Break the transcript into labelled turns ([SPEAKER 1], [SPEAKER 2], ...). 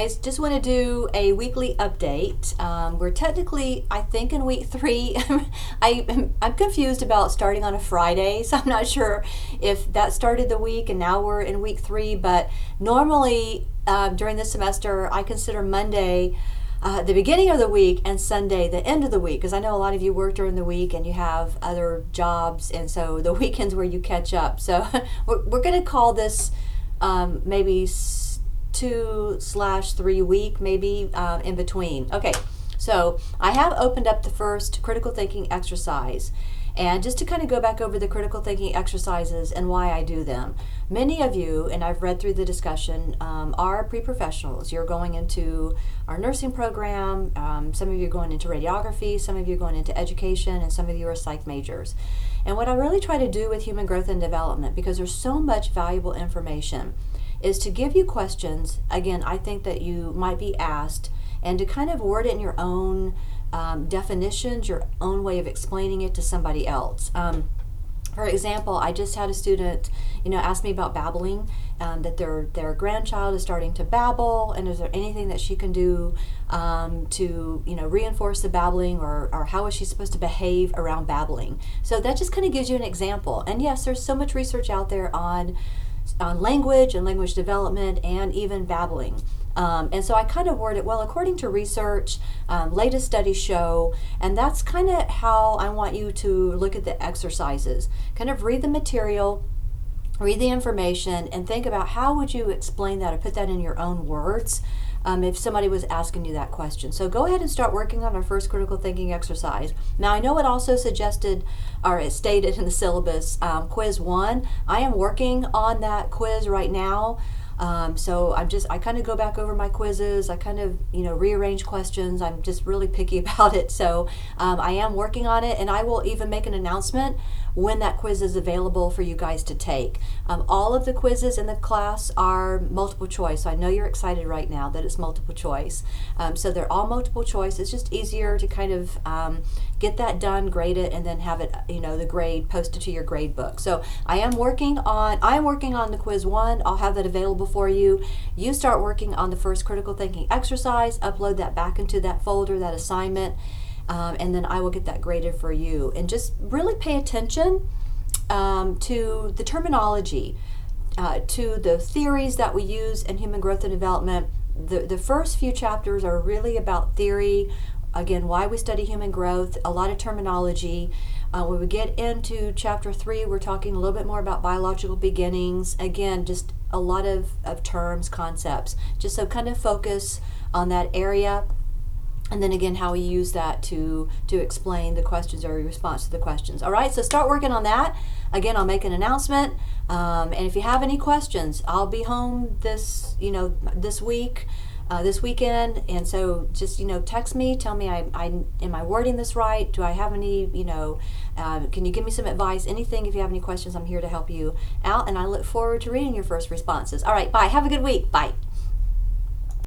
[SPEAKER 1] Guys, just want to do a weekly update. We're technically, I think, in week 3. I'm confused about starting on a Friday, so I'm not sure if that started the week and now we're in week 3. But normally during this semester, I consider Monday the beginning of the week and Sunday the end of the week, because I know a lot of you work during the week and you have other jobs, and so the weekend's where you catch up. So we're going to call this maybe 2/3 week, maybe in between. Okay, so I have opened up the first critical thinking exercise, and just to kind of go back over the critical thinking exercises and why I do them. Many of you, and I've read through the discussion, are pre-professionals. You're going into our nursing program, some of you are going into radiography, some of you are going into education, and some of you are psych majors. And what I really try to do with human growth and development, because there's so much valuable information, is to give you questions, again, I think that you might be asked, and to kind of word it in your own definitions, your own way of explaining it to somebody else. For example, I just had a student, ask me about babbling, that their grandchild is starting to babble, and is there anything that she can do to reinforce the babbling, or how is she supposed to behave around babbling? So that just kind of gives you an example. And yes, there's so much research out there on language and language development and even babbling. And so I kind of word it, well, according to research, latest studies show, and that's kind of how I want you to look at the exercises. Kind of read the material, read the information, and think about how would you explain that or put that in your own words if somebody was asking you that question. So go ahead and start working on our first critical thinking exercise. Now, I know it also suggested, or it stated in the syllabus, quiz 1. I am working on that quiz right now. So I kind of go back over my quizzes. I kind of, rearrange questions. I'm just really picky about it. So I am working on it, and I will even make an announcement when that quiz is available for you guys to take. All of the quizzes in the class are multiple choice. So I know you're excited right now that it's multiple choice. So they're all multiple choice. It's just easier to kind of get that done, grade it, and then have it, the grade posted to your grade book. So I am working on the quiz 1. I'll have that available for you. You start working on the first critical thinking exercise, upload that back into that folder, that assignment, and then I will get that graded for you. And just really pay attention to the terminology, to the theories that we use in human growth and development. The first few chapters are really about theory, again, why we study human growth, a lot of terminology. When we get into chapter 3, we're talking a little bit more about biological beginnings. Again, just a lot of terms, concepts, just so kind of focus on that area. And then again, how we use that to explain the questions or response to the questions. All right, so start working on that. Again, I'll make an announcement. And if you have any questions, I'll be home this week, this weekend. And so just, text me, tell me, am I wording this right? Do I have any, can you give me some advice? Anything, if you have any questions, I'm here to help you out. And I look forward to reading your first responses. All right, bye. Have a good week. Bye.